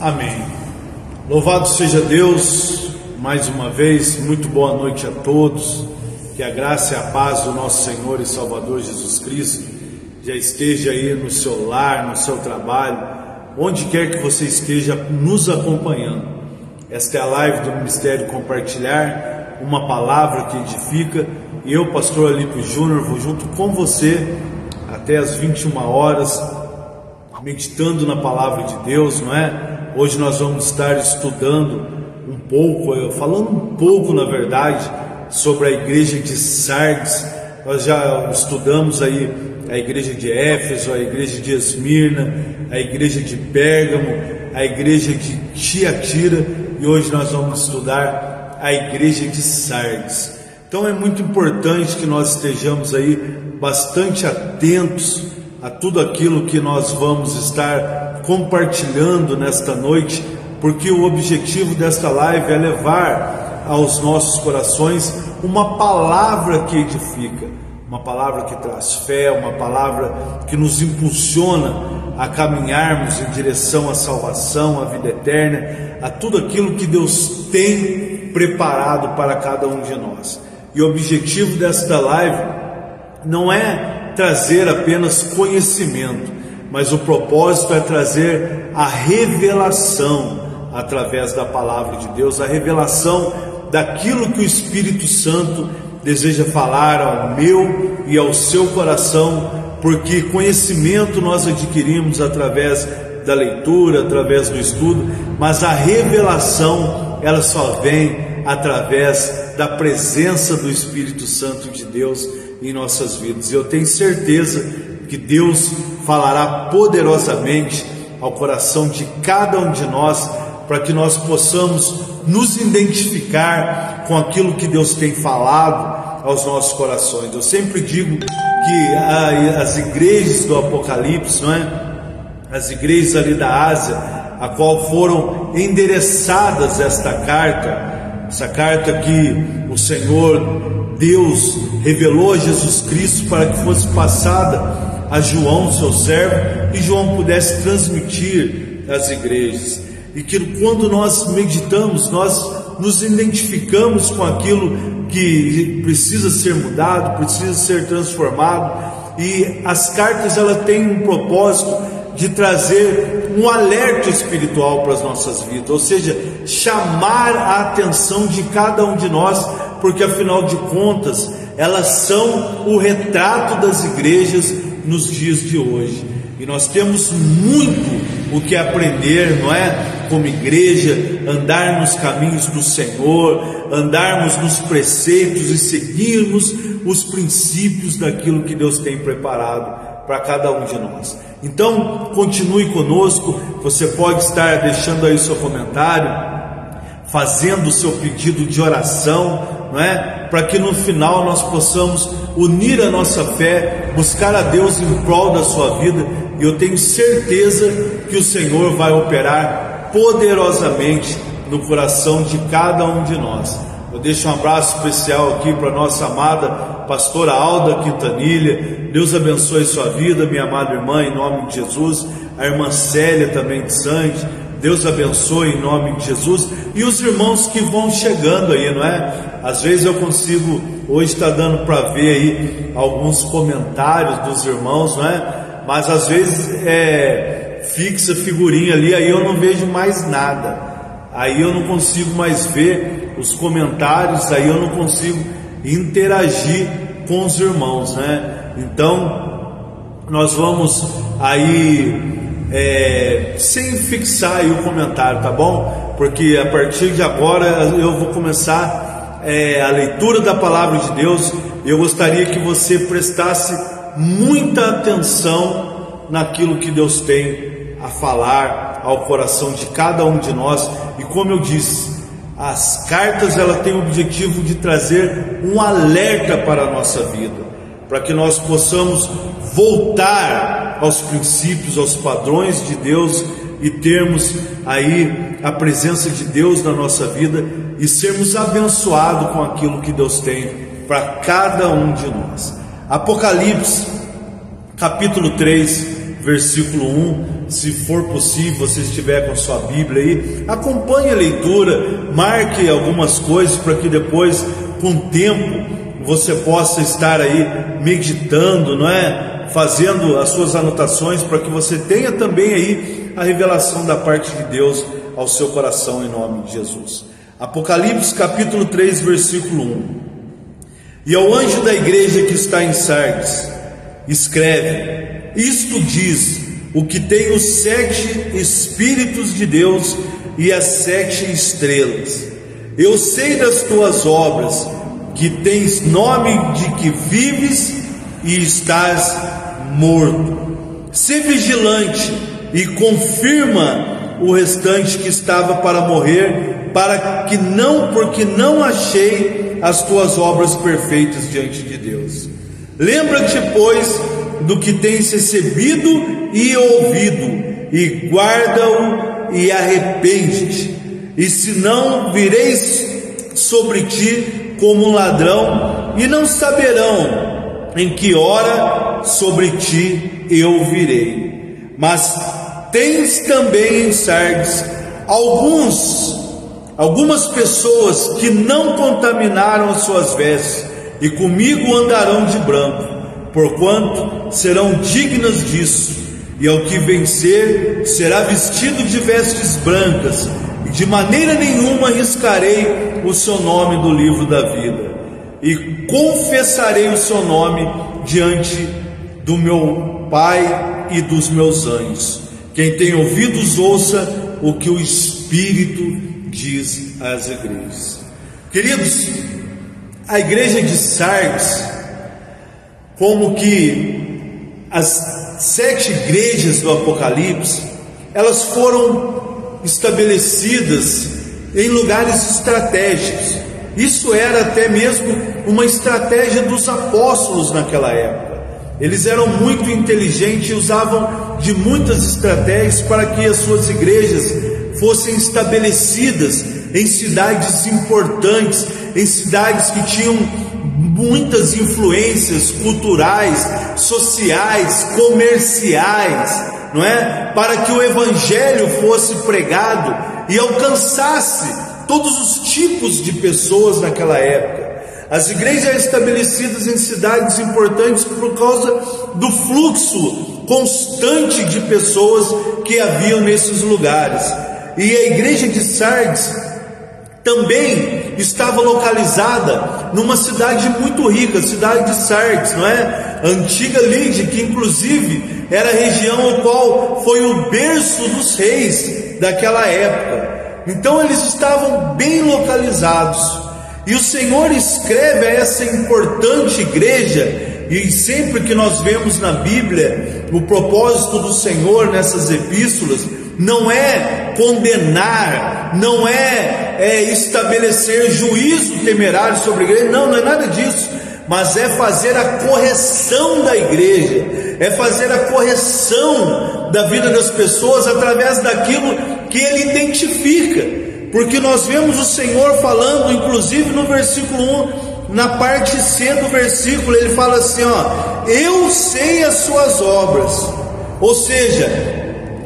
Amém. Louvado seja Deus, mais uma vez, muito boa noite a todos. Que a graça e a paz do nosso Senhor e Salvador Jesus Cristo já esteja aí no seu lar, no seu trabalho, onde quer que você esteja nos acompanhando. Esta é a live do Ministério Compartilhar, uma palavra que edifica, e eu, pastor Alípio Júnior, vou junto com você até as 21 horas, meditando na palavra de Deus, não é? Hoje nós vamos estar estudando um pouco, falando um pouco na verdade, sobre a igreja de Sardes. Nós já estudamos aí a igreja de Éfeso, a igreja de Esmirna, a igreja de Pérgamo, a igreja de Tiatira, e hoje nós vamos estudar a igreja de Sardes. Então é muito importante que nós estejamos aí bastante atentos a tudo aquilo que nós vamos estar compartilhando nesta noite, porque o objetivo desta live é levar aos nossos corações uma palavra que edifica, uma palavra que traz fé, uma palavra que nos impulsiona a caminharmos em direção à salvação, à vida eterna, a tudo aquilo que Deus tem preparado para cada um de nós. E o objetivo desta live não é trazer apenas conhecimento, mas o propósito é trazer a revelação através da palavra de Deus, a revelação daquilo que o Espírito Santo deseja falar ao meu e ao seu coração, porque conhecimento nós adquirimos através da leitura, através do estudo, mas a revelação ela só vem através da presença do Espírito Santo de Deus em nossas vidas. E eu tenho certeza que Deus falará poderosamente ao coração de cada um de nós, para que nós possamos nos identificar com aquilo que Deus tem falado aos nossos corações. Eu sempre digo que as igrejas do Apocalipse, não é? As igrejas ali da Ásia, a qual foram endereçadas essa carta que o Senhor Deus revelou a Jesus Cristo para que fosse passada a João, seu servo, e João pudesse transmitir às igrejas. E que quando nós meditamos, nós nos identificamos com aquilo que precisa ser mudado, precisa ser transformado. E as cartas elas têm um propósito de trazer um alerta espiritual para as nossas vidas, ou seja, chamar a atenção de cada um de nós, porque afinal de contas elas são o retrato das igrejas nos dias de hoje, e nós temos muito o que aprender, não é? Como igreja, andar nos caminhos do Senhor, andarmos nos preceitos e seguirmos os princípios daquilo que Deus tem preparado para cada um de nós. Então continue conosco. Você pode estar deixando aí o seu comentário, fazendo o seu pedido de oração, não é? Para que no final nós possamos unir a nossa fé, buscar a Deus em prol da sua vida, e eu tenho certeza que o Senhor vai operar poderosamente no coração de cada um de nós. Eu deixo um abraço especial aqui para a nossa amada pastora Alda Quintanilha. Deus abençoe sua vida, minha amada irmã, em nome de Jesus. A irmã Célia também de Santos, Deus abençoe em nome de Jesus. E os irmãos que vão chegando aí, não é? Às vezes eu consigo, hoje está dando para ver aí alguns comentários dos irmãos, não é? Mas às vezes fixa figurinha ali, aí eu não vejo mais nada, aí eu não consigo mais ver os comentários, aí eu não consigo interagir com os irmãos, né? Então nós vamos aí sem fixar aí o comentário, tá bom? Porque a partir de agora eu vou começar a leitura da palavra de Deus. Eu gostaria que você prestasse muita atenção naquilo que Deus tem a falar ao coração de cada um de nós. E como eu disse, as cartas elas têm o objetivo de trazer um alerta para a nossa vida, para que nós possamos voltar aos princípios, aos padrões de Deus, e termos aí a presença de Deus na nossa vida e sermos abençoados com aquilo que Deus tem para cada um de nós. Apocalipse capítulo 3, versículo 1. Se for possível, você estiver com sua Bíblia aí, acompanhe a leitura, marque algumas coisas para que depois, com o tempo, você possa estar aí meditando, não é? Fazendo as suas anotações, para que você tenha também aí a revelação da parte de Deus ao seu coração, em nome de Jesus. Apocalipse capítulo 3, versículo 1. E ao anjo da igreja que está em Sardes, escreve: isto diz o que tem os 7 Espíritos de Deus e as 7 estrelas. Eu sei das tuas obras, que tens nome de que vives e estás morto. Sê vigilante e confirma o restante que estava para morrer, porque não achei as tuas obras perfeitas diante de Deus. Lembra-te, pois, do que tens recebido e ouvido, e guarda-o e arrepende-te, e senão vireis sobre ti como um ladrão, e não saberão em que hora sobre ti eu virei. Mas tens também em Sardes algumas pessoas que não contaminaram as suas vestes, e comigo andarão de branco, porquanto serão dignas disso. E ao que vencer será vestido de vestes brancas, e de maneira nenhuma riscarei o seu nome do livro da vida, e confessarei o seu nome diante do meu Pai e dos meus anjos. Quem tem ouvidos, ouça o que o Espírito diz às igrejas. Queridos, a igreja de Sardes, como que as 7 igrejas do Apocalipse, elas foram estabelecidas em lugares estratégicos. Isso era até mesmo uma estratégia dos apóstolos naquela época. Eles eram muito inteligentes e usavam de muitas estratégias para que as suas igrejas fossem estabelecidas em cidades importantes, em cidades que tinham muitas influências culturais, sociais, comerciais, não é? Para que o evangelho fosse pregado e alcançasse todos os tipos de pessoas naquela época. As igrejas eram estabelecidas em cidades importantes por causa do fluxo constante de pessoas que haviam nesses lugares. E a igreja de Sardes também estava localizada numa cidade muito rica, a cidade de Sardes, não é? A antiga Lídia, que inclusive era a região ao qual foi o berço dos reis daquela época. Então eles estavam bem localizados. E o Senhor escreve a essa importante igreja, e sempre que nós vemos na Bíblia, o propósito do Senhor nessas epístolas não é condenar, não é estabelecer juízo temerário sobre a igreja, não é nada disso, mas é fazer a correção da igreja, é fazer a correção da vida das pessoas através daquilo que Ele identifica. Porque nós vemos o Senhor falando, inclusive no versículo 1, na parte C do versículo, Ele fala assim, eu sei as suas obras. Ou seja,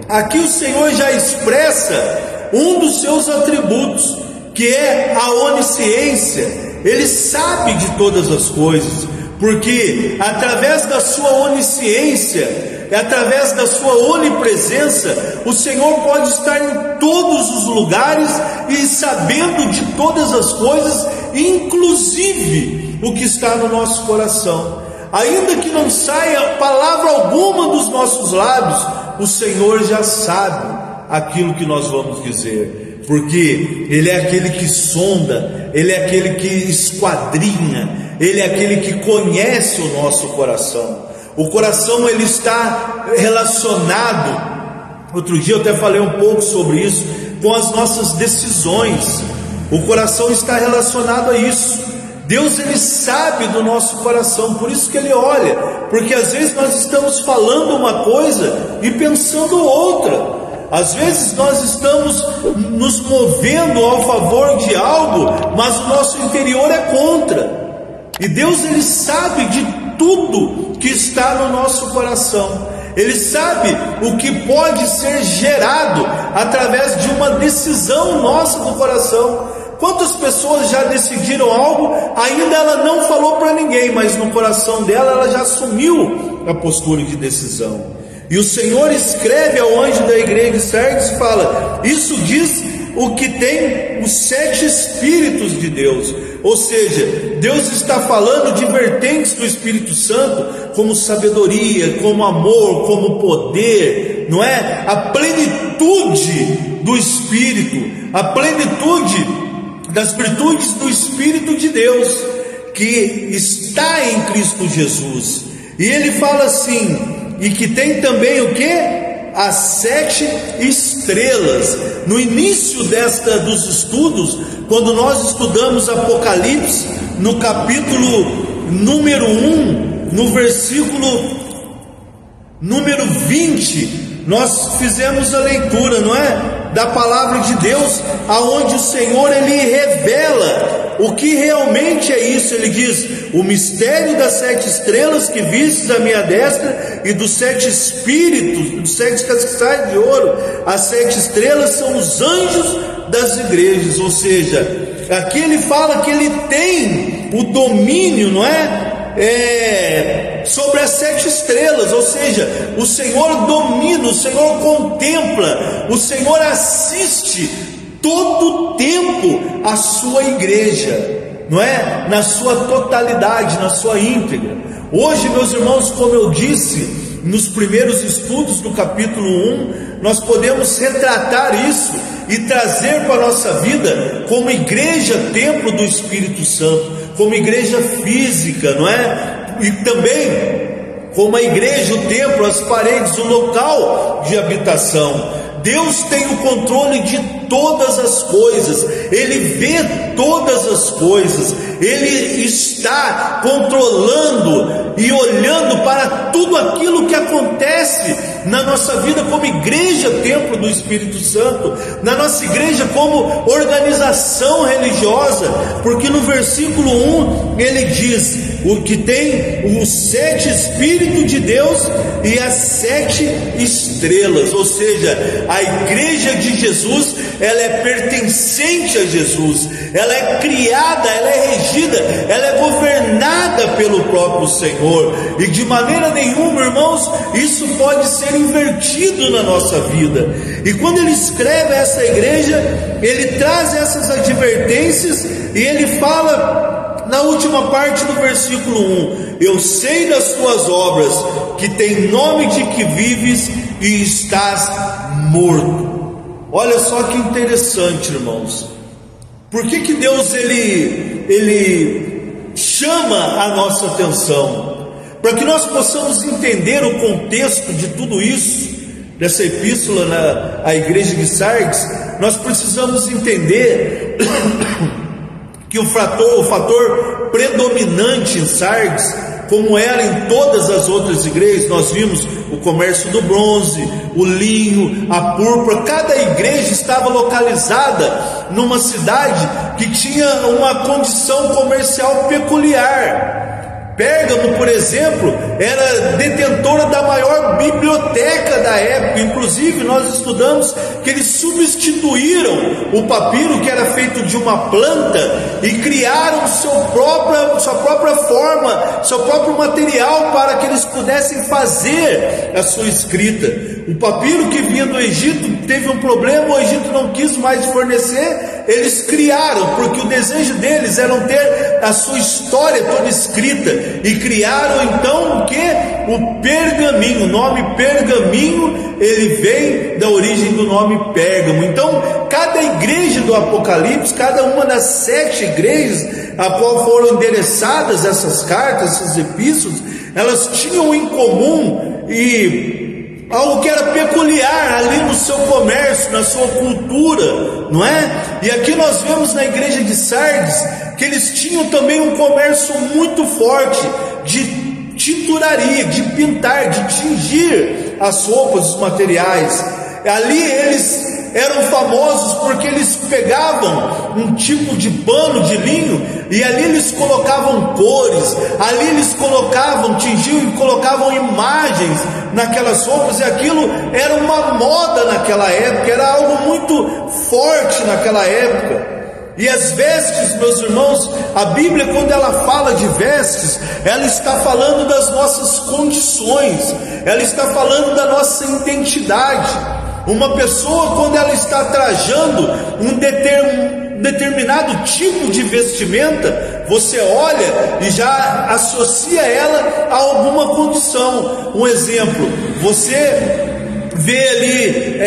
aqui o Senhor já expressa um dos seus atributos, que é a onisciência. Ele sabe de todas as coisas, porque através da sua onisciência, através da sua onipresença, o Senhor pode estar em todos os lugares e sabendo de todas as coisas, inclusive o que está no nosso coração. Ainda que não saia palavra alguma dos nossos lábios, o Senhor já sabe aquilo que nós vamos dizer, porque Ele é aquele que sonda, Ele é aquele que esquadrinha, Ele é aquele que conhece o nosso coração. O coração, ele está relacionado, outro dia eu até falei um pouco sobre isso, com as nossas decisões. O coração está relacionado a isso. Deus, ele sabe do nosso coração, por isso que Ele olha, porque às vezes nós estamos falando uma coisa e pensando outra. Às vezes nós estamos nos movendo ao favor de algo, mas o nosso interior é contra. E Deus, ele sabe de tudo que está no nosso coração. Ele sabe o que pode ser gerado através de uma decisão nossa do coração. Quantas pessoas já decidiram algo, ainda ela não falou para ninguém, mas no coração dela ela já assumiu a postura de decisão. E o Senhor escreve ao anjo da igreja de Sardes e fala: isso diz o que tem os 7 Espíritos de Deus. Ou seja, Deus está falando de vertentes do Espírito Santo, como sabedoria, como amor, como poder, não é? A plenitude do Espírito, a plenitude das virtudes do Espírito de Deus, que está em Cristo Jesus. E ele fala assim, e que tem também o que? As 7 estrelas. No início dos estudos, quando nós estudamos Apocalipse, no capítulo número 1, no versículo número 20, nós fizemos a leitura, não é? Da palavra de Deus, aonde o Senhor ele revela o que realmente é isso. Ele diz: o mistério das 7 estrelas que vistes à minha destra e dos 7 espíritos, dos 7 castiçais de ouro. As 7 estrelas são os anjos das igrejas. Ou seja, aqui ele fala que ele tem o domínio, não é? Sobre as 7 estrelas, ou seja, o Senhor domina, o Senhor contempla, o Senhor assiste todo o tempo a sua igreja, não é? Na sua totalidade, na sua íntegra. Hoje, meus irmãos, como eu disse nos primeiros estudos do capítulo 1, nós podemos retratar isso e trazer para a nossa vida como igreja, templo do Espírito Santo, como igreja física, não é? E também como a igreja, o templo, as paredes, o local de habitação. Deus tem o controle de todas as coisas, Ele vê todas as coisas, Ele está controlando e olhando para tudo aquilo que acontece na nossa vida como igreja, templo do Espírito Santo, na nossa igreja como organização religiosa, porque no versículo 1 ele diz: o que tem os 7 Espíritos de Deus e as 7 estrelas, ou seja, a igreja de Jesus, ela é pertencente a Jesus, ela é criada, ela é regida, ela é governada pelo próprio Senhor, e de maneira nenhuma, irmãos, isso pode ser invertido na nossa vida. E quando ele escreve essa igreja, ele traz essas advertências e ele fala na última parte do versículo 1: eu sei das tuas obras, que tem nome de que vives e estás morto. Olha só que interessante, irmãos. Por que Deus ele chama a nossa atenção? Para que nós possamos entender o contexto de tudo isso, dessa epístola à igreja de Sardes, nós precisamos entender que o fator predominante em Sardes, como era em todas as outras igrejas, nós vimos o comércio do bronze, o linho, a púrpura. Cada igreja estava localizada numa cidade que tinha uma condição comercial peculiar. Pérgamo, por exemplo, era detentora da maior biblioteca da época. Inclusive nós estudamos que eles substituíram o papiro, que era feito de uma planta, e criaram sua própria forma, seu próprio material, para que eles pudessem fazer a sua escrita. O papiro que vinha do Egito teve um problema, o Egito não quis mais fornecer, eles criaram, porque o desejo deles era ter a sua história toda escrita, e criaram então o que? O pergaminho. O nome pergaminho, ele vem da origem do nome Pérgamo. Então cada igreja do Apocalipse, cada uma das 7 igrejas a qual foram endereçadas essas cartas, essas epístolas, elas tinham em comum e algo que era peculiar ali no seu comércio, na sua cultura, não é? E aqui nós vemos na igreja de Sardes que eles tinham também um comércio muito forte de tinturaria, de pintar, de tingir as roupas, os materiais. Ali eles eram famosos porque eles pegavam um tipo de pano de linho e ali eles colocavam cores, ali eles tingiam e colocavam imagens naquelas roupas, e aquilo era uma moda naquela época, era algo muito forte naquela época. E as vestes, meus irmãos, a Bíblia, quando ela fala de vestes, ela está falando das nossas condições, ela está falando da nossa identidade. Uma pessoa, quando ela está trajando um determinado tipo de vestimenta, você olha e já associa ela a alguma condição. Um exemplo, você vê ali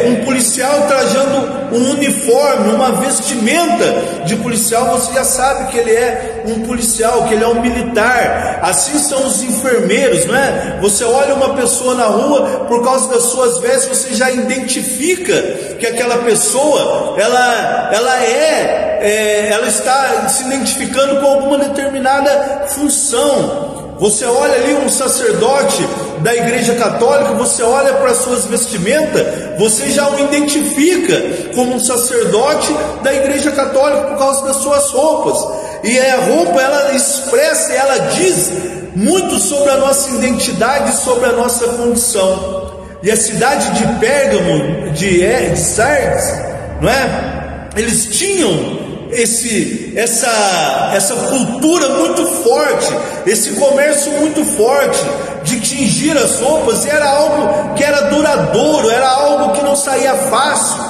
um policial trajando um uniforme, uma vestimenta de policial, você já sabe que ele é um policial, que ele é um militar. Assim são os enfermeiros, não é? Você olha uma pessoa na rua, por causa das suas vestes, você já identifica que aquela pessoa, ela está se identificando com alguma determinada função. Você olha ali um sacerdote da igreja católica, você olha para as suas vestimentas, você já o identifica como um sacerdote da igreja católica por causa das suas roupas. E a roupa, ela expressa, ela diz muito sobre a nossa identidade, sobre a nossa condição. E a cidade de Pérgamo, de Sardes, não é? Eles tinham essa cultura muito forte, esse comércio muito forte de tingir as roupas, e era algo que era duradouro, era algo que não saía fácil,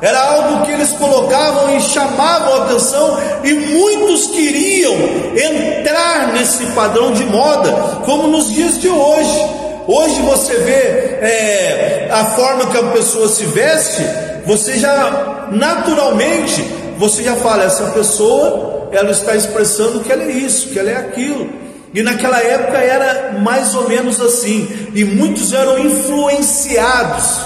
era algo que eles colocavam e chamavam a atenção, e muitos queriam entrar nesse padrão de moda, como nos dias de hoje. Hoje você vê a forma que a pessoa se veste, você já naturalmente, você já fala, essa pessoa, ela está expressando que ela é isso, que ela é aquilo. E naquela época era mais ou menos assim, e muitos eram influenciados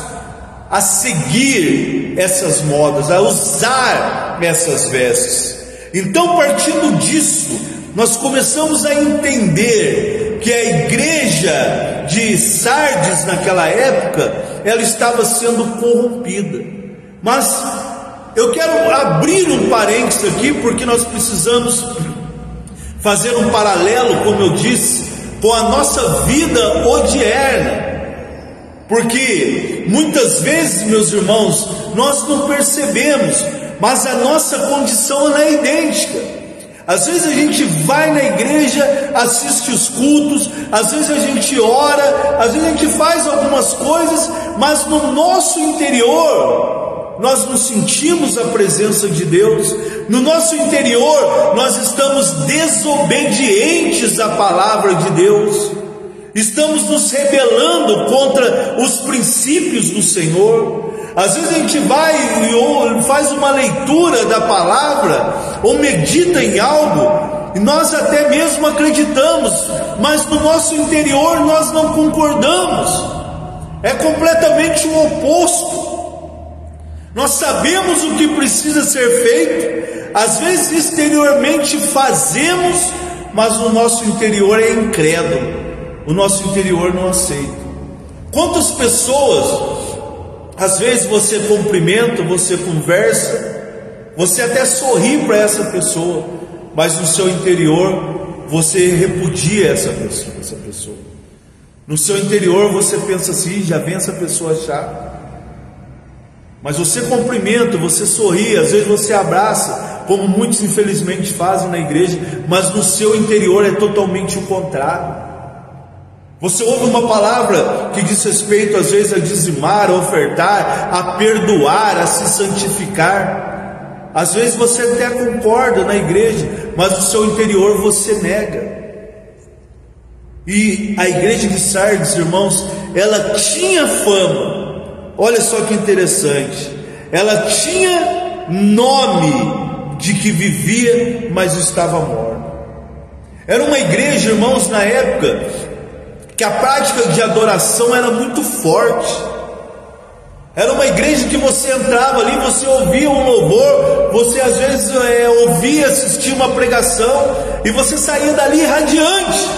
a seguir essas modas, a usar essas vestes. Então, partindo disso, nós começamos a entender que a igreja de Sardes naquela época, ela estava sendo corrompida. Mas eu quero abrir um parênteses aqui, porque nós precisamos fazer um paralelo, como eu disse, com a nossa vida odierna. Porque muitas vezes, meus irmãos, nós não percebemos, mas a nossa condição ela é idêntica. Às vezes a gente vai na igreja, assiste os cultos, às vezes a gente ora, às vezes a gente faz algumas coisas, mas no nosso interior nós não sentimos a presença de Deus. No nosso interior nós estamos desobedientes à palavra de Deus, estamos nos rebelando contra os princípios do Senhor. Às vezes a gente vai e faz uma leitura da palavra, ou medita em algo, e nós até mesmo acreditamos, mas no nosso interior nós não concordamos. É completamente o oposto. Nós sabemos o que precisa ser feito, às vezes exteriormente fazemos, mas no nosso interior é incrédulo, o nosso interior não aceita. Quantas pessoas, às vezes você cumprimenta, você conversa, você até sorri para essa pessoa, mas no seu interior você repudia essa pessoa. No seu interior você pensa assim, já vem essa pessoa chata. Mas você cumprimenta, você sorri, às vezes você abraça, como muitos infelizmente fazem na igreja, mas no seu interior é totalmente o contrário. Você ouve uma palavra que diz respeito às vezes a dizimar, a ofertar, a perdoar, a se santificar. Às vezes você até concorda na igreja, mas no seu interior você nega. E a igreja de Sardes, irmãos, ela tinha fama. Olha só que interessante, ela tinha nome de que vivia, mas estava morta. Era uma igreja, irmãos, na época, que a prática de adoração era muito forte. Era uma igreja que você entrava ali, você ouvia um louvor, você às vezes ouvia, assistia uma pregação, e você saía dali radiante,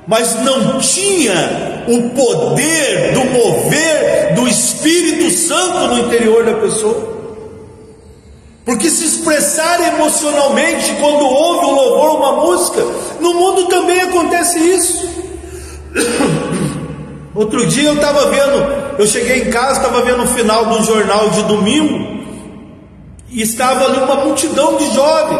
mas não tinha o poder do mover do Espírito Santo no interior da pessoa. Porque se expressar emocionalmente quando ouve um louvor, uma música, no mundo também acontece isso. Outro dia eu cheguei em casa, estava vendo o final do jornal de domingo, e estava ali uma multidão de jovens,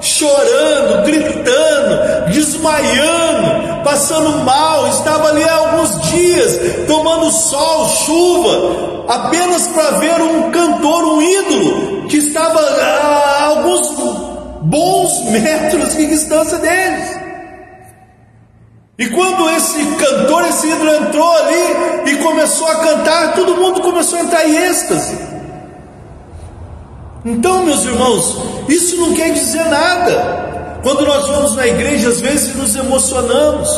chorando, gritando, desmaiando, passando mal. Estava ali há alguns dias, tomando sol, chuva, apenas para ver um cantor, um ídolo, que estava a alguns bons metros de distância deles. E quando esse cantor, esse ídolo entrou ali e começou a cantar, todo mundo começou a entrar em êxtase. Então, meus irmãos, isso não quer dizer nada. Quando nós vamos na igreja, às vezes nos emocionamos.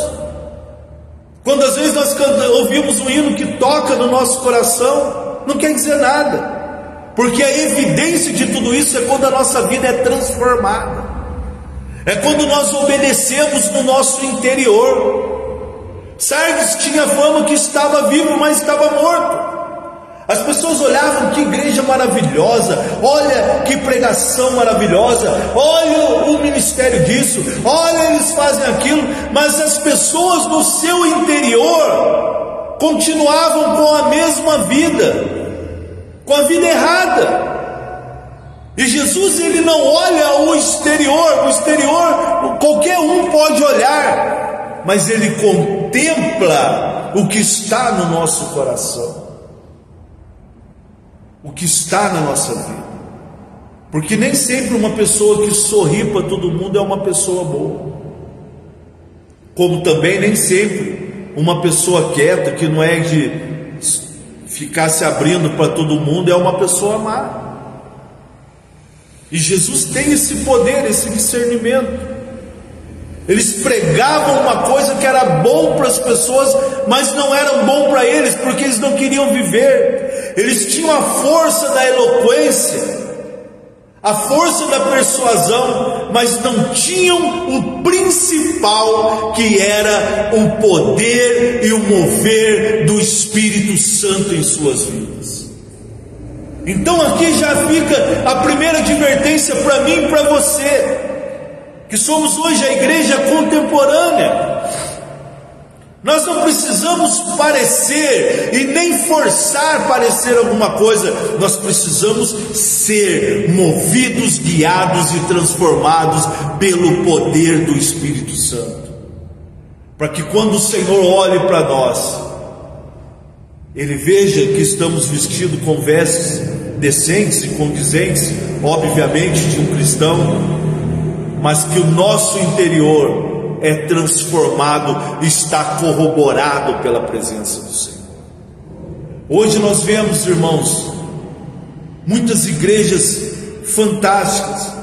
Quando às vezes nós ouvimos um hino que toca no nosso coração, não quer dizer nada. Porque a evidência de tudo isso é quando a nossa vida é transformada. É quando nós obedecemos no nosso interior. Sardes tinha fama que estava vivo, mas estava morto. As pessoas olhavam, que igreja maravilhosa, olha que pregação maravilhosa, olha o ministério disso, olha eles fazem aquilo. Mas as pessoas no seu interior continuavam com a mesma vida, com a vida errada. E Jesus, ele não olha o exterior qualquer um pode olhar, mas ele contempla o que está no nosso coração, o que está na nossa vida. Porque nem sempre uma pessoa que sorri para todo mundo é uma pessoa boa, como também nem sempre uma pessoa quieta, que não é de ficar se abrindo para todo mundo, é uma pessoa má. E Jesus tem esse poder, esse discernimento. Eles pregavam uma coisa que era bom para as pessoas, mas não era bom para eles, porque eles não queriam viver. Eles tinham a força da eloquência, a força da persuasão, mas não tinham o principal, que era o poder e o mover do Espírito Santo em suas vidas. Então aqui já fica a primeira advertência para mim e para você, que somos hoje a igreja contemporânea. Nós não precisamos parecer e nem forçar parecer alguma coisa. Nós precisamos ser movidos, guiados e transformados pelo poder do Espírito Santo, para que quando o Senhor olhe para nós, Ele veja que estamos vestidos com vestes decentes e condizentes, obviamente, de um cristão, mas que o nosso interior é transformado, está corroborado pela presença do Senhor. Hoje nós vemos, irmãos, muitas igrejas fantásticas.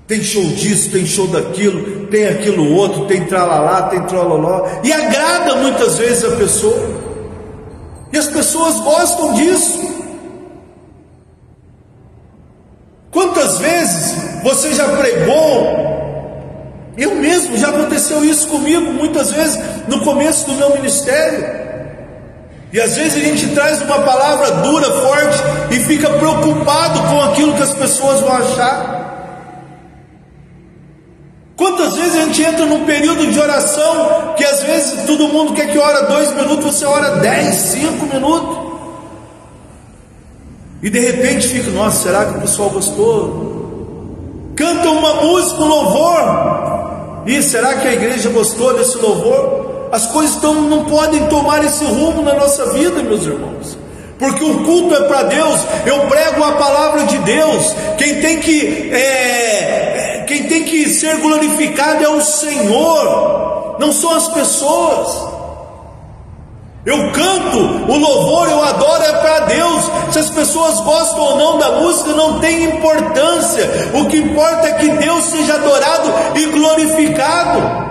Tem show disso, tem show daquilo, tem aquilo outro, tem tralalá, tem trololó, e agrada muitas vezes a pessoa. E as pessoas gostam disso. Quantas vezes você já pregou? Eu mesmo, já aconteceu isso comigo muitas vezes no começo do meu ministério. E às vezes a gente traz uma palavra dura, forte, e fica preocupado com aquilo que as pessoas vão achar. Quantas vezes a gente entra num período de oração, que às vezes todo mundo quer que ora 2 minutos, você ora 10, 5 minutos, e de repente fica, nossa, será que o pessoal gostou? Canta uma música, um louvor, e será que a igreja gostou desse louvor? As coisas não podem tomar esse rumo na nossa vida, meus irmãos, porque o culto é para Deus. Eu prego a palavra de Deus. Quem tem que ser glorificado é o Senhor, não são as pessoas. Eu canto, o louvor, eu adoro, é para Deus. Se as pessoas gostam ou não da música não tem importância. O que importa é que Deus seja adorado e glorificado.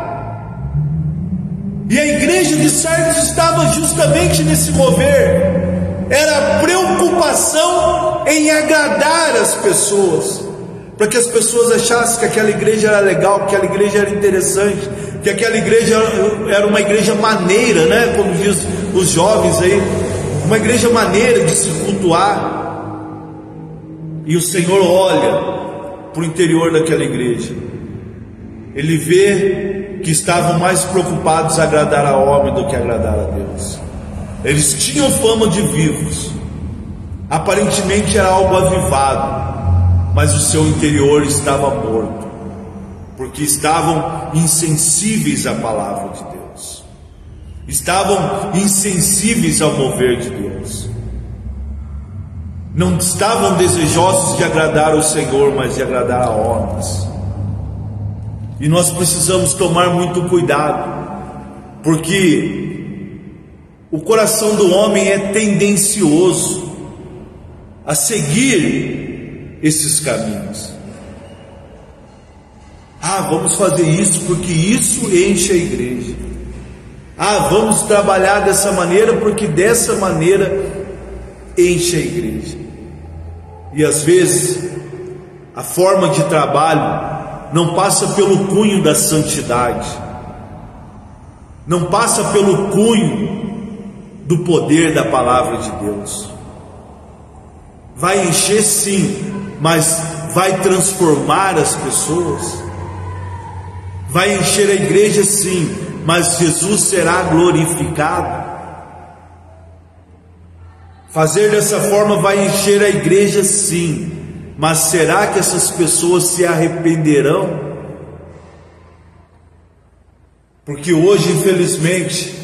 E a igreja de Sardes estava justamente nesse mover. Era a preocupação em agradar as pessoas, para que as pessoas achassem que aquela igreja era legal, que aquela igreja era interessante, que aquela igreja era uma igreja maneira, né? Como diz os jovens aí, uma igreja maneira de se cultuar. E o Senhor olha para o interior daquela igreja, Ele vê que estavam mais preocupados em agradar a homem do que agradar a Deus. Eles tinham fama de vivos, aparentemente era algo avivado, mas o seu interior estava morto, porque estavam insensíveis à palavra de Deus, estavam insensíveis ao mover de Deus, não estavam desejosos de agradar ao Senhor, mas de agradar a homens. E nós precisamos tomar muito cuidado, porque o coração do homem é tendencioso a seguir esses caminhos. Vamos fazer isso porque isso enche a igreja. Vamos trabalhar dessa maneira porque dessa maneira enche a igreja. E às vezes a forma de trabalho não passa pelo cunho da santidade, não passa pelo cunho do poder da palavra de Deus. Vai encher sim, mas vai transformar as pessoas. Vai encher a igreja sim, mas Jesus será glorificado. Fazer dessa forma vai encher a igreja sim, mas será que essas pessoas se arrependerão? Porque hoje, infelizmente,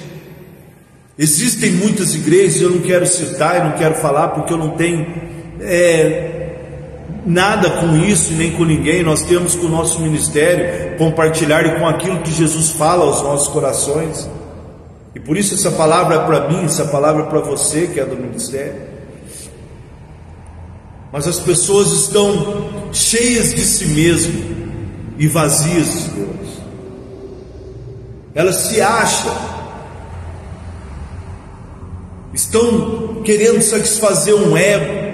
existem muitas igrejas, eu não quero citar e não quero falar porque eu não tenho nada com isso nem com ninguém. Nós temos com o nosso ministério compartilhar e com aquilo que Jesus fala aos nossos corações. E por isso essa palavra é para mim, essa palavra é para você que é do ministério. Mas as pessoas estão cheias de si mesmas e vazias de Deus. Elas se acham, estão querendo satisfazer um ego,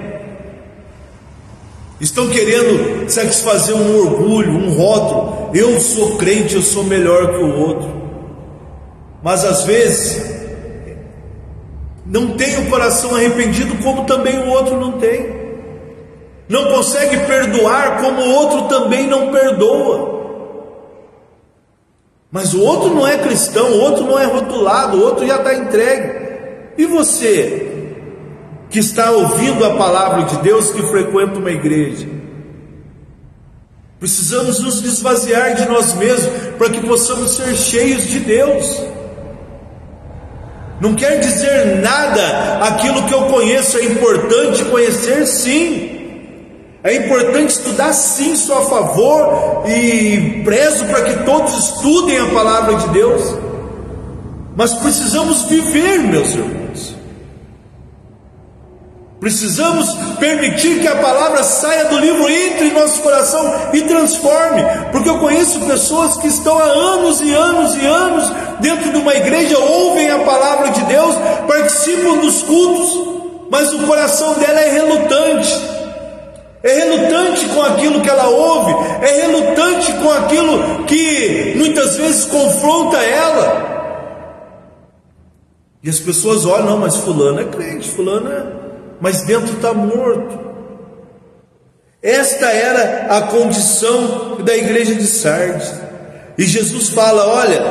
estão querendo satisfazer um orgulho, um rótulo. Eu sou crente, eu sou melhor que o outro. Mas às vezes não tem o coração arrependido, como também o outro não tem. Não consegue perdoar, como o outro também não perdoa. Mas o outro não é cristão, o outro não é rotulado, o outro já está entregue. E você que está ouvindo a palavra de Deus, que frequenta uma igreja, precisamos nos esvaziar de nós mesmos para que possamos ser cheios de Deus. Não quer dizer nada aquilo que eu conheço. É importante conhecer sim, é importante estudar sim, sou a favor e prezo para que todos estudem a palavra de Deus, mas precisamos viver, meus irmãos. Precisamos permitir que a palavra saia do livro, entre em nosso coração e transforme. Porque eu conheço pessoas que estão há anos e anos e anos dentro de uma igreja, ouvem a palavra de Deus, participam dos cultos, mas o coração dela é relutante com aquilo que ela ouve, é relutante com aquilo que muitas vezes confronta ela. E as pessoas olham, não, mas fulano é crente, fulano é... mas dentro está morto. Esta era a condição da igreja de Sardes. E Jesus fala: olha,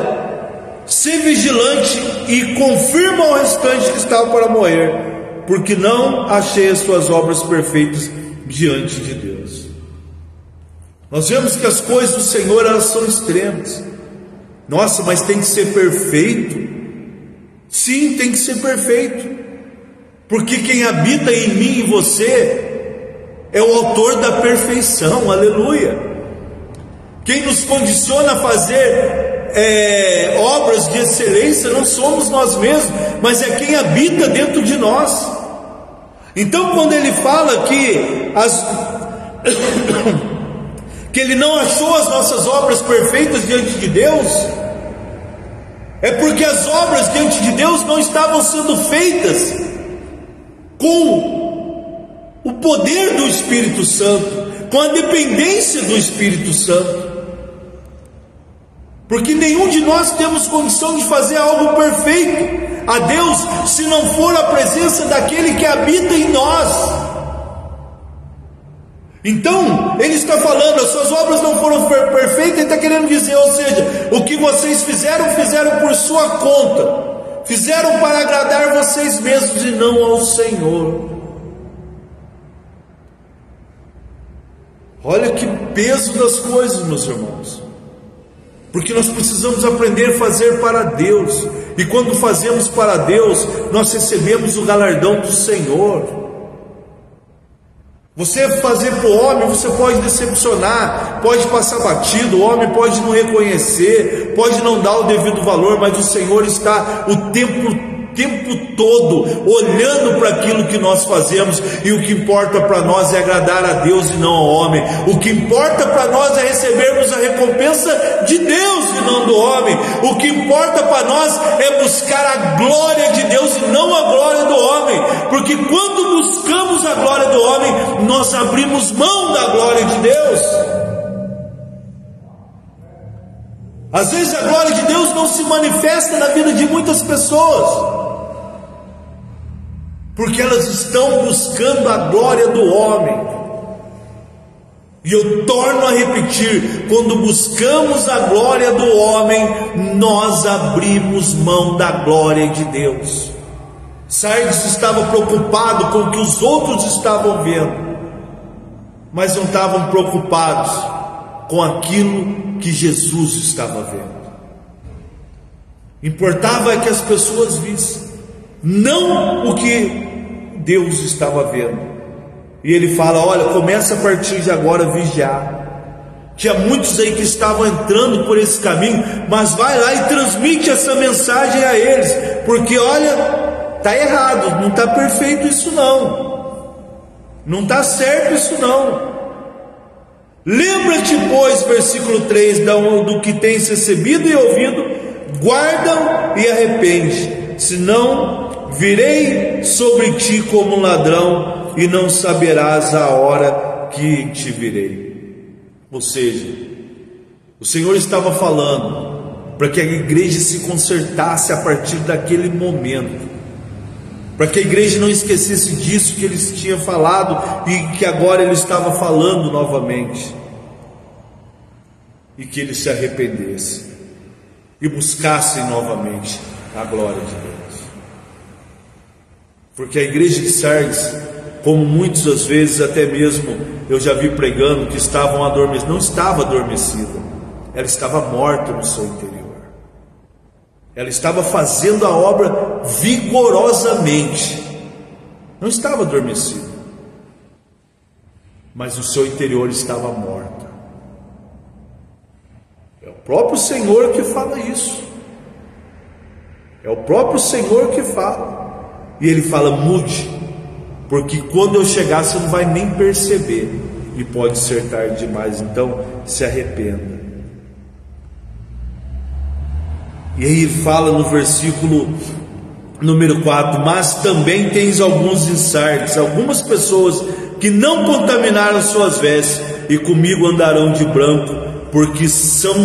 se vigilante e confirma ao restante que estava para morrer, porque não achei as suas obras perfeitas diante de Deus. Nós vemos que as coisas do Senhor, elas são extremas. Nossa, mas tem que ser perfeito? Sim, tem que ser perfeito, porque quem habita em mim e você é o autor da perfeição, aleluia. Quem nos condiciona a fazer obras de excelência não somos nós mesmos, mas é quem habita dentro de nós. Então quando ele fala que ele não achou as nossas obras perfeitas diante de Deus, é porque as obras diante de Deus não estavam sendo feitas com o poder do Espírito Santo, com a dependência do Espírito Santo. porque nenhum de nós temos condição de fazer algo perfeito a Deus, se não for a presença daquele que habita em nós. Então, ele está falando, as suas obras não foram perfeitas, ele está querendo dizer, ou seja, o que vocês fizeram, fizeram por sua conta, fizeram para agradar vocês mesmos e não ao Senhor. Olha que peso das coisas, meus irmãos, porque nós precisamos aprender a fazer para Deus, e quando fazemos para Deus, nós recebemos o galardão do Senhor. Você fazer para o homem, você pode decepcionar, pode passar batido, o homem pode não reconhecer, pode não dar o devido valor, mas o Senhor está o tempo todo olhando para aquilo que nós fazemos, e o que importa para nós é agradar a Deus e não ao homem. O que importa para nós é recebermos a recompensa de Deus e não do homem. O que importa para nós é buscar a glória de Deus e não a glória do homem, porque quando buscamos a glória do homem, nós abrimos mão da glória de Deus. Às vezes a glória de Deus não se manifesta na vida de muitas pessoas, porque elas estão buscando a glória do homem. E eu torno a repetir, quando buscamos a glória do homem, nós abrimos mão da glória de Deus. Sardes estava preocupado com o que os outros estavam vendo, mas não estavam preocupados com aquilo que Jesus estava vendo. Importava que as pessoas vissem, não o que Deus estava vendo. E ele fala, olha, começa a partir de agora a vigiar. Tinha muitos aí que estavam entrando por esse caminho, mas vai lá e transmite essa mensagem a eles, porque olha, está errado, não está perfeito isso não está certo isso não. Lembra-te, pois, versículo 3, do que tens recebido e ouvido, guarda e arrepende, senão virei sobre ti como um ladrão, e não saberás a hora que te virei. Ou seja, o Senhor estava falando para que a igreja se consertasse a partir daquele momento, para que a igreja não esquecesse disso que eles tinham falado e que agora ele estava falando novamente, e que eles se arrependessem e buscassem novamente a glória de Deus. Porque a igreja de Sardes, como muitas das vezes até mesmo eu já vi pregando, que estavam adormecidas, não estava adormecida, ela estava morta no seu interior. Ela estava fazendo a obra vigorosamente, não estava adormecida, mas o seu interior estava morta. É o próprio Senhor que fala isso, é o próprio Senhor que fala, e Ele fala, mude, porque quando eu chegar você não vai nem perceber, e pode ser tarde demais, então se arrependa. E aí fala no versículo número 4, mas também tens alguns em Sardes, algumas pessoas que não contaminaram suas vestes, e comigo andarão de branco, porque são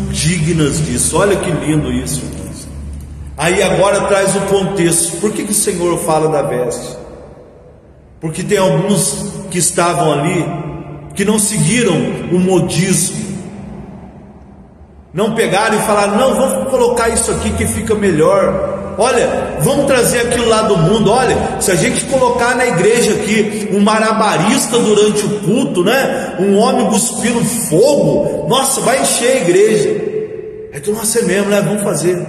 dignas disso. Olha que lindo isso. Aí agora traz o contexto. Por que o Senhor fala da veste? Porque tem alguns que estavam ali, que não seguiram o modismo, não pegaram e falaram, não, vamos colocar isso aqui que fica melhor. Olha, vamos trazer aquilo lá do mundo. Olha, se a gente colocar na igreja aqui um marabarista durante o culto, né? Um homem cuspindo fogo, nossa, vai encher a igreja. É do nosso é mesmo, né? Vamos fazer.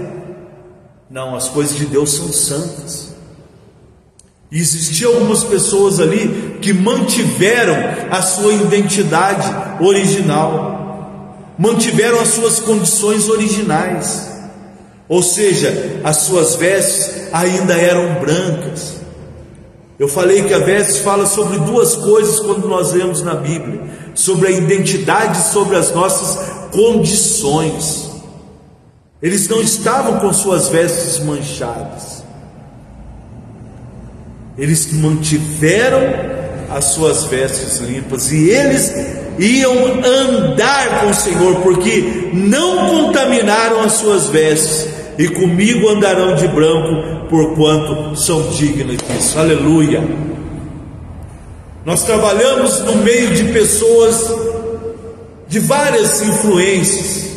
Não, as coisas de Deus são santas. E existiam algumas pessoas ali que mantiveram a sua identidade original, mantiveram as suas condições originais, ou seja, as suas vestes ainda eram brancas. Eu falei que a vestes fala sobre duas coisas quando nós lemos na Bíblia: sobre a identidade e sobre as nossas condições. Eles não estavam com suas vestes manchadas, eles mantiveram as suas vestes limpas, e eles iam andar com o Senhor, porque não contaminaram as suas vestes, e comigo andarão de branco, porquanto são dignos disso. Aleluia. Nós trabalhamos no meio de pessoas de várias influências,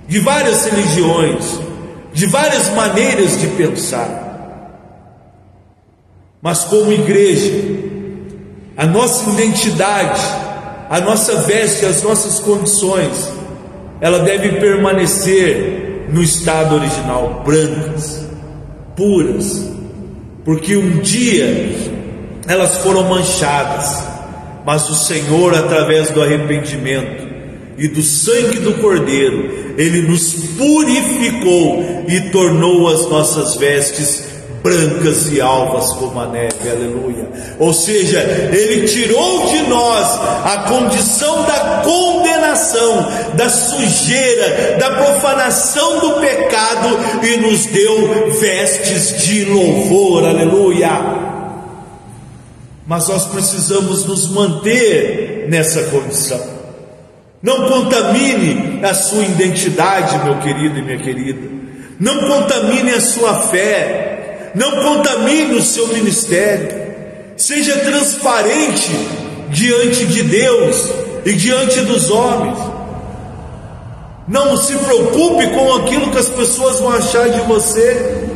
de várias religiões, de várias maneiras de pensar, mas como igreja, a nossa identidade, a nossa veste, as nossas condições, ela deve permanecer no estado original, brancas, puras, porque um dia elas foram manchadas, mas o Senhor, através do arrependimento e do sangue do Cordeiro, Ele nos purificou e tornou as nossas vestes brancas e alvas como a neve. Aleluia. Ou seja, Ele tirou de nós a condição da condenação, da sujeira, da profanação do pecado, e nos deu vestes de louvor. Aleluia. Mas nós precisamos nos manter nessa condição. Não contamine a sua identidade, meu querido e minha querida. Não contamine a sua fé. Não contamine o seu ministério. Seja transparente diante de Deus e diante dos homens. Não se preocupe com aquilo que as pessoas vão achar de você,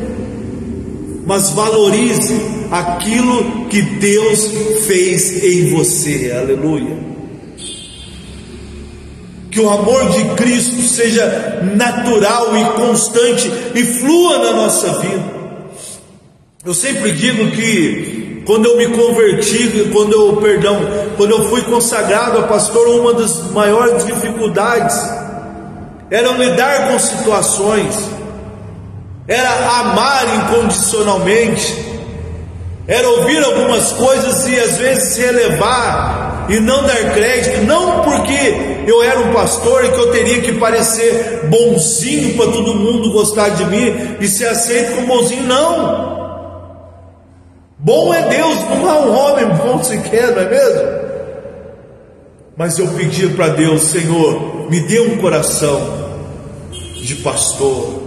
mas valorize aquilo que Deus fez em você. Aleluia. Que o amor de Cristo seja natural e constante e flua na nossa vida. Eu sempre digo que quando eu me converti, quando eu fui consagrado a pastor, uma das maiores dificuldades era lidar com situações, era amar incondicionalmente, era ouvir algumas coisas e às vezes se relevar e não dar crédito, não porque eu era um pastor e que eu teria que parecer bonzinho para todo mundo gostar de mim e ser aceito como bonzinho, não. Bom é Deus, não há um homem bom sequer, não é mesmo? Mas eu pedi para Deus: Senhor, me dê um coração de pastor,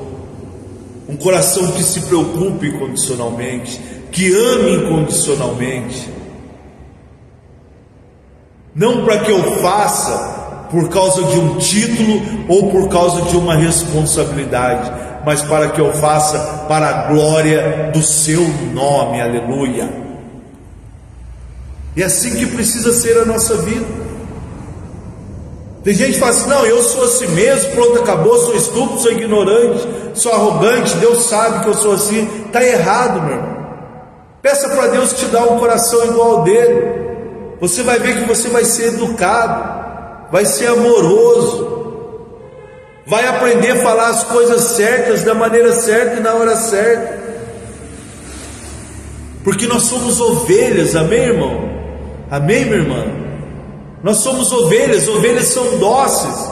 um coração que se preocupe incondicionalmente, que ame incondicionalmente, não para que eu faça por causa de um título ou por causa de uma responsabilidade, mas para que eu faça para a glória do seu nome. Aleluia. E é assim que precisa ser a nossa vida. Tem gente que fala assim: não, eu sou assim mesmo, pronto, acabou, sou estúpido, sou ignorante, sou arrogante, Deus sabe que eu sou assim. Está errado, meu irmão. Peça para Deus te dar um coração igual ao dele. Você vai ver que você vai ser educado, vai ser amoroso, vai aprender a falar as coisas certas, da maneira certa e na hora certa, porque nós somos ovelhas. Amém, irmão? Amém, minha irmã? Nós somos ovelhas, ovelhas são dóceis.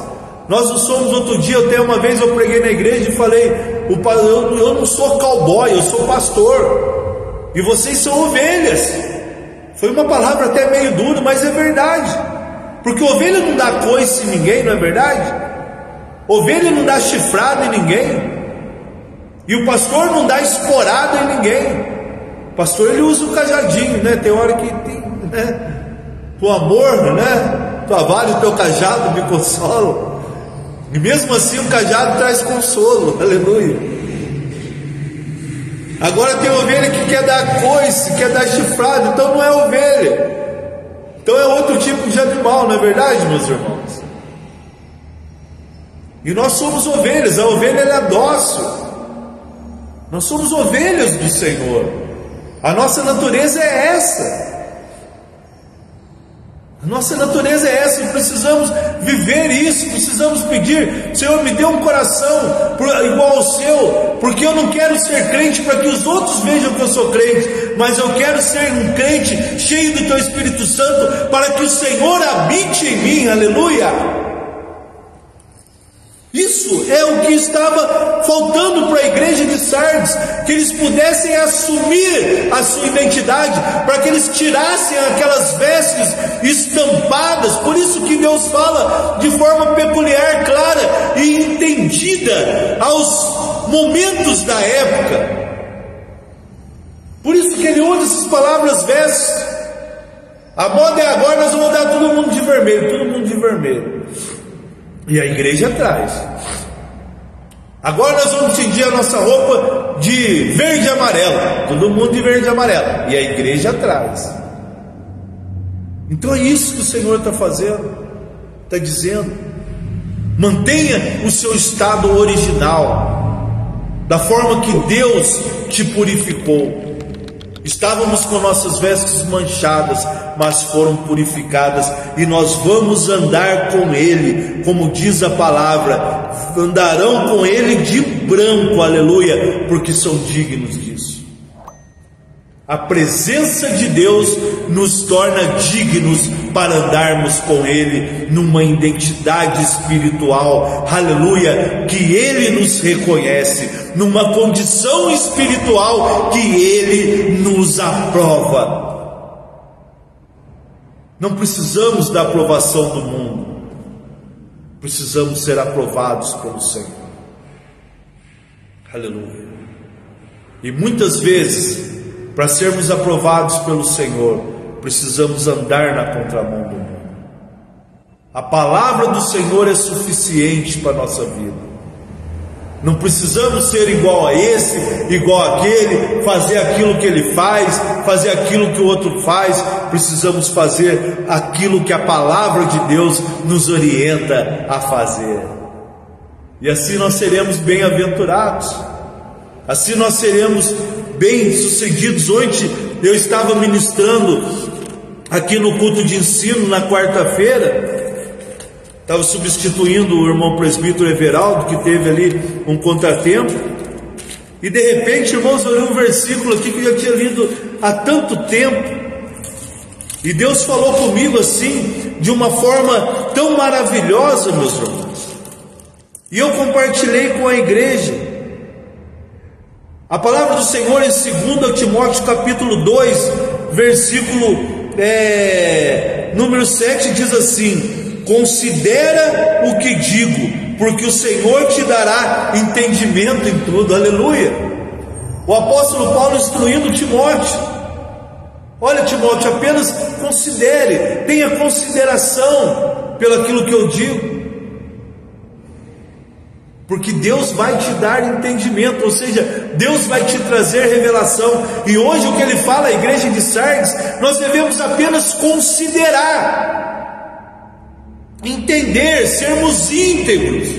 Nós não somos. Outro dia, uma vez eu preguei na igreja e falei: eu não sou cowboy, eu sou pastor, e vocês são ovelhas. Foi uma palavra até meio dura, mas é verdade, porque ovelha não dá coice em ninguém, não é verdade? Ovelha não dá chifrada em ninguém, e o pastor não dá esporada em ninguém. O pastor, ele usa o cajadinho, né? Tem hora que tem, né? Com amor, né? Tua vara e teu cajado me consolam. E mesmo assim o cajado traz consolo. Aleluia. Agora tem ovelha que quer dar coice, quer dar chifrado, então não é ovelha, então é outro tipo de animal, não é verdade, meus irmãos? E nós somos ovelhas. A ovelha, ela é dócil. Nós somos ovelhas do Senhor. A nossa natureza é essa. A nossa natureza é essa, e precisamos viver isso, precisamos pedir: Senhor, me dê um coração igual ao seu, porque eu não quero ser crente para que os outros vejam que eu sou crente, mas eu quero ser um crente cheio do Teu Espírito Santo, para que o Senhor habite em mim. Aleluia. Isso é o que estava faltando para a igreja de Sardes, que eles pudessem assumir a sua identidade, para que eles tirassem aquelas vestes estampadas. Por isso que Deus fala de forma peculiar, clara e entendida aos momentos da época. Por isso que ele usa essas palavras vestes. A moda é agora, nós vamos dar todo mundo de vermelho, todo mundo de vermelho. E a igreja atrás. Agora nós vamos cindir a nossa roupa de verde e amarelo, todo mundo de verde e amarelo, e a igreja atrás. Então é isso que o Senhor está fazendo, está dizendo: mantenha o seu estado original, da forma que Deus te purificou. Estávamos com nossas vestes manchadas, mas foram purificadas, e nós vamos andar com Ele, como diz a palavra, andarão com Ele de branco, aleluia, porque são dignos disso. A presença de Deus nos torna dignos para andarmos com Ele numa identidade espiritual, aleluia, que Ele nos reconhece, numa condição espiritual que Ele nos aprova. Não precisamos da aprovação do mundo, precisamos ser aprovados pelo Senhor, aleluia. E muitas vezes, para sermos aprovados pelo Senhor, precisamos andar na contramão do mundo. A palavra do Senhor é suficiente para a nossa vida. Não precisamos ser igual a esse, igual àquele, fazer aquilo que ele faz, fazer aquilo que o outro faz. Precisamos fazer aquilo que a palavra de Deus nos orienta a fazer. E assim nós seremos bem-aventurados. Assim nós seremos bem-sucedidos. Ontem eu estava ministrando aqui no culto de ensino na quarta-feira. Estava substituindo o irmão presbítero Everaldo, que teve ali um contratempo. E de repente, irmãos, eu li um versículo aqui que eu já tinha lido há tanto tempo. E Deus falou comigo assim, de uma forma tão maravilhosa, meus irmãos. E eu compartilhei com a igreja. A palavra do Senhor em 2 Timóteo capítulo 2, versículo número 7 diz assim: considera o que digo, porque o Senhor te dará entendimento em tudo, aleluia. O apóstolo Paulo instruindo Timóteo: olha, Timóteo, apenas considere, tenha consideração pelaquilo que eu digo, porque Deus vai te dar entendimento, ou seja, Deus vai te trazer revelação. E hoje o que ele fala à igreja de Sardes, nós devemos apenas considerar, entender, sermos íntegros,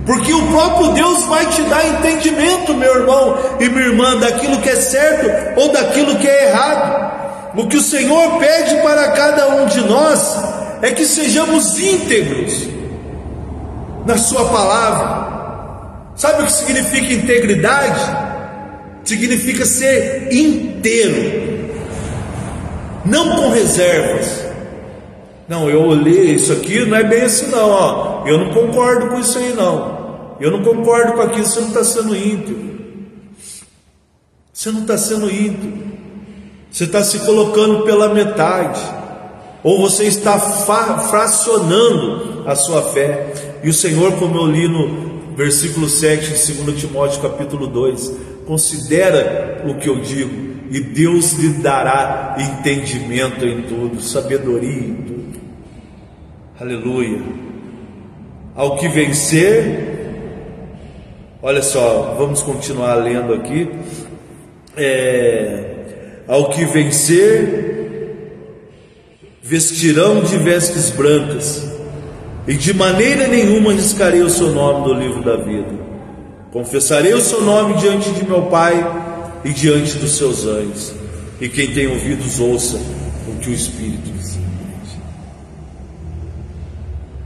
porque o próprio Deus vai te dar entendimento, meu irmão e minha irmã, daquilo que é certo ou daquilo que é errado. O que o Senhor pede para cada um de nós é que sejamos íntegros na sua palavra. Sabe o que significa integridade? Significa ser inteiro, não com reservas. Não, eu olhei isso aqui, não é bem assim não, ó. Eu não concordo com isso aí não. Eu não concordo com aquilo. Você não está sendo íntegro. Você não está sendo íntegro. Você está se colocando pela metade, ou você está fracionando a sua fé. E o Senhor, como eu li no versículo 7 de 2 Timóteo capítulo 2, considera o que eu digo, e Deus lhe dará entendimento em tudo, sabedoria em tudo. Aleluia. Ao que vencer, olha só, vamos continuar lendo aqui. Ao que vencer, vestirão de vestes brancas, e de maneira nenhuma riscarei o seu nome do livro da vida. Confessarei o seu nome diante de meu Pai e diante dos seus anjos. E quem tem ouvidos, ouça o que o Espírito diz.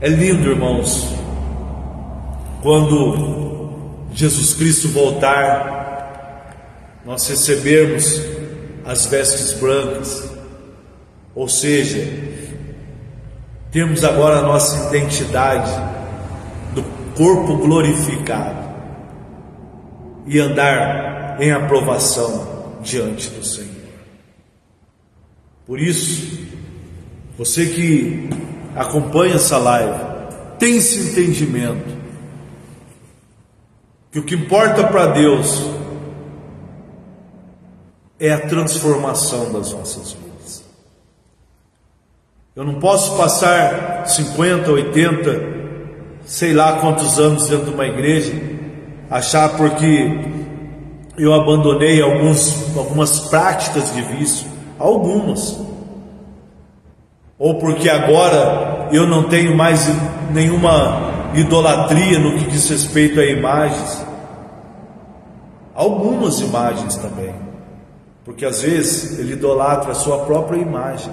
É lindo, irmãos, quando Jesus Cristo voltar, nós recebermos as vestes brancas, ou seja, temos agora a nossa identidade corpo glorificado e andar em aprovação diante do Senhor. Por isso, você que acompanha essa live, tem esse entendimento que o que importa para Deus é a transformação das nossas vidas. Eu não posso passar 50, 80, sei lá quantos anos dentro de uma igreja, achar porque eu abandonei algumas práticas de vício, algumas, ou porque agora eu não tenho mais nenhuma idolatria no que diz respeito a imagens, algumas imagens também, porque às vezes ele idolatra a sua própria imagem,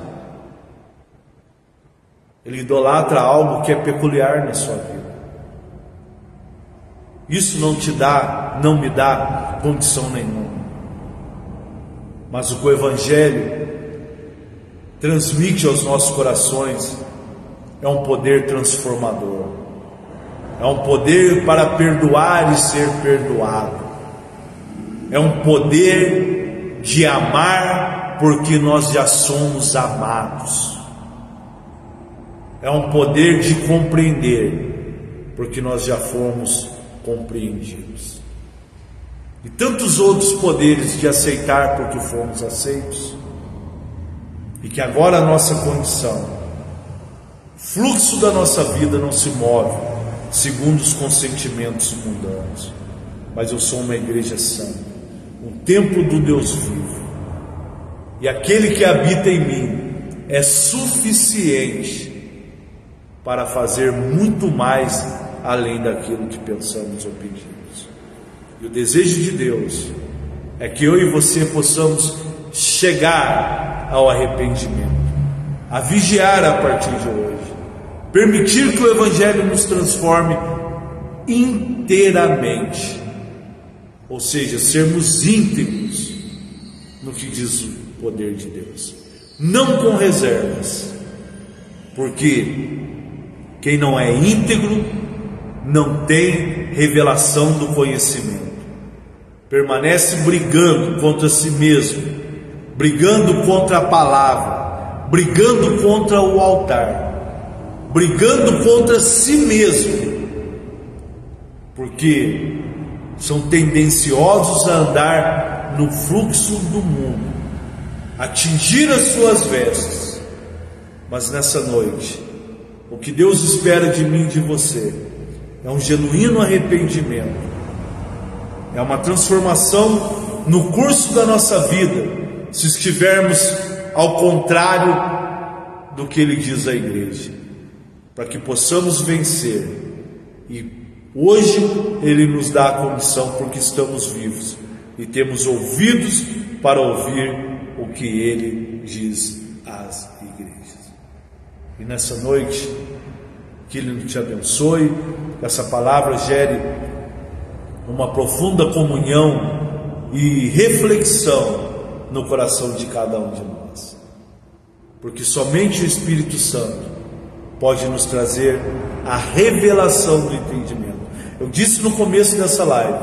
ele idolatra algo que é peculiar na sua vida. Isso não me dá condição nenhuma. Mas o que o Evangelho transmite aos nossos corações é um poder transformador, é um poder para perdoar e ser perdoado, é um poder de amar porque nós já somos amados, é um poder de compreender porque nós já fomos compreendidos, e tantos outros poderes de aceitar porque fomos aceitos, e que agora a nossa condição, fluxo da nossa vida não se move segundo os consentimentos mundanos, mas eu sou uma igreja santa, um templo do Deus vivo, e aquele que habita em mim é suficiente para fazer muito mais além daquilo que pensamos ou pedimos. E o desejo de Deus é que eu e você possamos chegar ao arrependimento, a vigiar a partir de hoje, permitir que o Evangelho nos transforme inteiramente, ou seja, sermos íntegros no que diz o poder de Deus, não com reservas, porque quem não é íntegro não tem revelação do conhecimento, permanece brigando contra si mesmo, brigando contra a palavra, brigando contra o altar, brigando contra si mesmo, porque são tendenciosos a andar no fluxo do mundo, atingir as suas vestes. Mas nessa noite, o que Deus espera de mim e de você é um genuíno arrependimento, é uma transformação no curso da nossa vida, se estivermos ao contrário do que Ele diz à igreja, para que possamos vencer. E hoje Ele nos dá a condição, porque estamos vivos e temos ouvidos para ouvir o que Ele diz às igrejas. E nessa noite, que Ele te abençoe, que essa palavra gere uma profunda comunhão e reflexão no coração de cada um de nós, porque somente o Espírito Santo pode nos trazer a revelação do entendimento. Eu disse no começo dessa live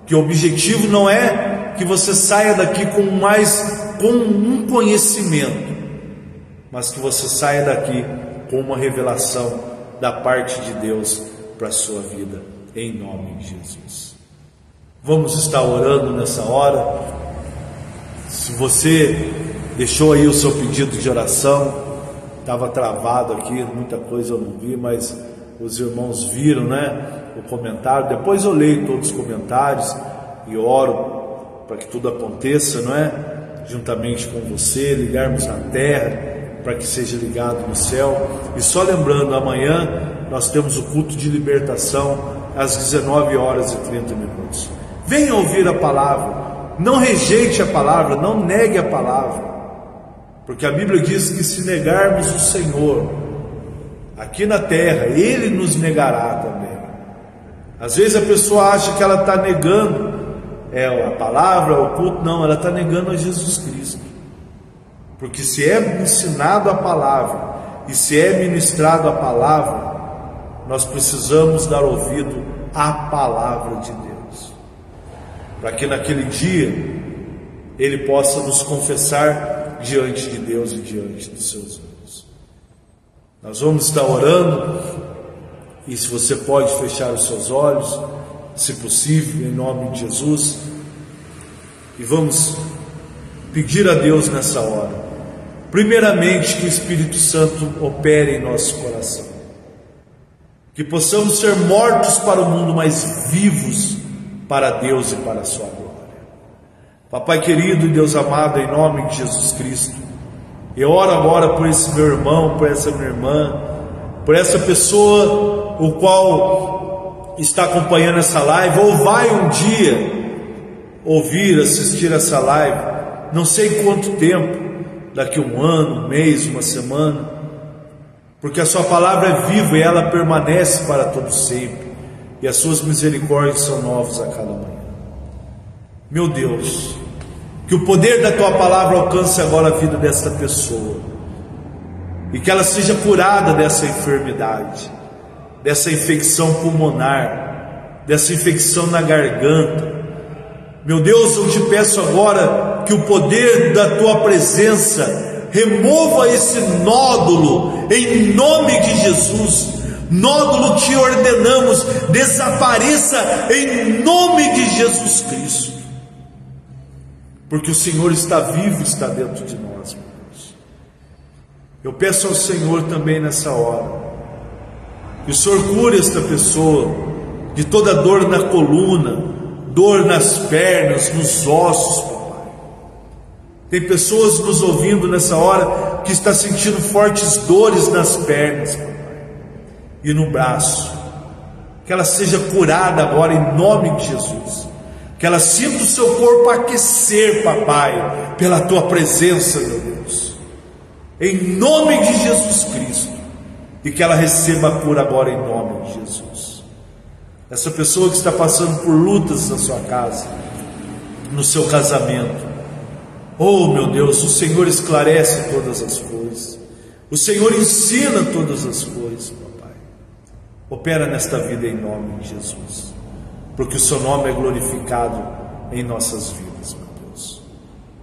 que o objetivo não é que você saia daqui com um conhecimento, mas que você saia daqui com uma revelação da parte de Deus para a sua vida, em nome de Jesus. Vamos estar orando nessa hora. Se você deixou aí o seu pedido de oração, estava travado aqui, muita coisa eu não vi, mas os irmãos viram, o comentário. Depois eu leio todos os comentários e oro para que tudo aconteça, juntamente com você, ligarmos na terra para que seja ligado no céu. E só lembrando, amanhã nós temos o culto de libertação às 19h30. Venha ouvir a palavra, não rejeite a palavra, não negue a palavra, porque a Bíblia diz que se negarmos o Senhor aqui na terra, Ele nos negará também. Às vezes a pessoa acha que ela está negando a palavra, o culto. Não, ela está negando a Jesus Cristo, porque se é ensinado a palavra e se é ministrado a palavra, nós precisamos dar ouvido à palavra de Deus, para que naquele dia Ele possa nos confessar diante de Deus e diante dos seus olhos. Nós vamos estar orando, e se você pode fechar os seus olhos, se possível, em nome de Jesus, e vamos pedir a Deus nessa hora, primeiramente, que o Espírito Santo opere em nosso coração, que possamos ser mortos para o mundo, mas vivos para Deus e para a sua glória. Papai querido e Deus amado, em nome de Jesus Cristo, eu oro agora por esse meu irmão, por essa minha irmã, por essa pessoa o qual está acompanhando essa live, ou vai um dia ouvir, assistir essa live, não sei quanto tempo, daqui um ano, um mês, uma semana, porque a sua palavra é viva e ela permanece para todo sempre, e as suas misericórdias são novas a cada manhã. Meu Deus, que o poder da tua palavra alcance agora a vida desta pessoa, e que ela seja curada dessa enfermidade, dessa infecção pulmonar, dessa infecção na garganta. Meu Deus, eu te peço agora que o poder da tua presença remova esse nódulo, em nome de Jesus. Nódulo que ordenamos, desapareça em nome de Jesus Cristo, porque o Senhor está vivo, está dentro de nós, meu Deus. Eu peço ao Senhor também nessa hora, que o Senhor cure esta pessoa de toda dor na coluna, dor nas pernas, nos ossos, papai. Tem pessoas nos ouvindo nessa hora que está sentindo fortes dores nas pernas, papai, e no braço. Que ela seja curada agora em nome de Jesus. Que ela sinta o seu corpo aquecer, papai, pela tua presença, meu Deus, em nome de Jesus Cristo, e que ela receba a cura agora em nome de Jesus. Essa pessoa que está passando por lutas na sua casa, no seu casamento, oh meu Deus, o Senhor esclarece todas as coisas, o Senhor ensina todas as coisas, papai. Opera nesta vida em nome de Jesus, porque o seu nome é glorificado em nossas vidas, meu Deus.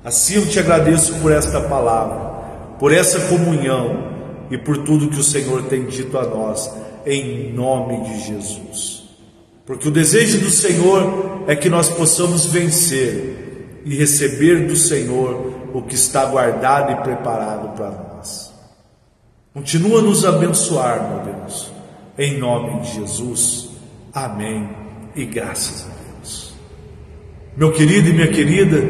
Assim eu te agradeço por esta palavra, por essa comunhão e por tudo que o Senhor tem dito a nós, em nome de Jesus. Porque o desejo do Senhor é que nós possamos vencer e receber do Senhor o que está guardado e preparado para nós. Continua a nos abençoar, meu Deus, em nome de Jesus. Amém e graças a Deus. Meu querido e minha querida,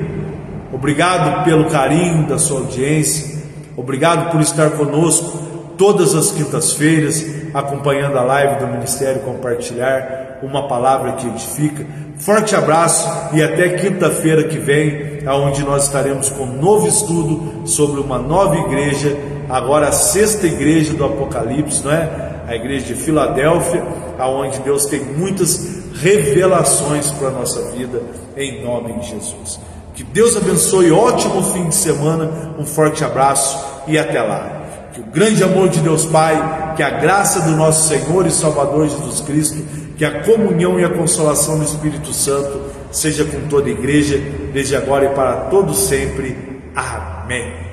obrigado pelo carinho da sua audiência, obrigado por estar conosco todas as quintas-feiras, acompanhando a live do Ministério Compartilhar, uma palavra que edifica. Forte abraço e até quinta-feira que vem, onde nós estaremos com um novo estudo sobre uma nova igreja, agora a 6ª igreja do Apocalipse, não é? A igreja de Filadélfia, aonde Deus tem muitas revelações para a nossa vida, em nome de Jesus. Que Deus abençoe, ótimo fim de semana, um forte abraço e até lá. Que o grande amor de Deus Pai, que a graça do nosso Senhor e Salvador Jesus Cristo, que a comunhão e a consolação do Espírito Santo seja com toda a igreja, desde agora e para todo sempre. Amém.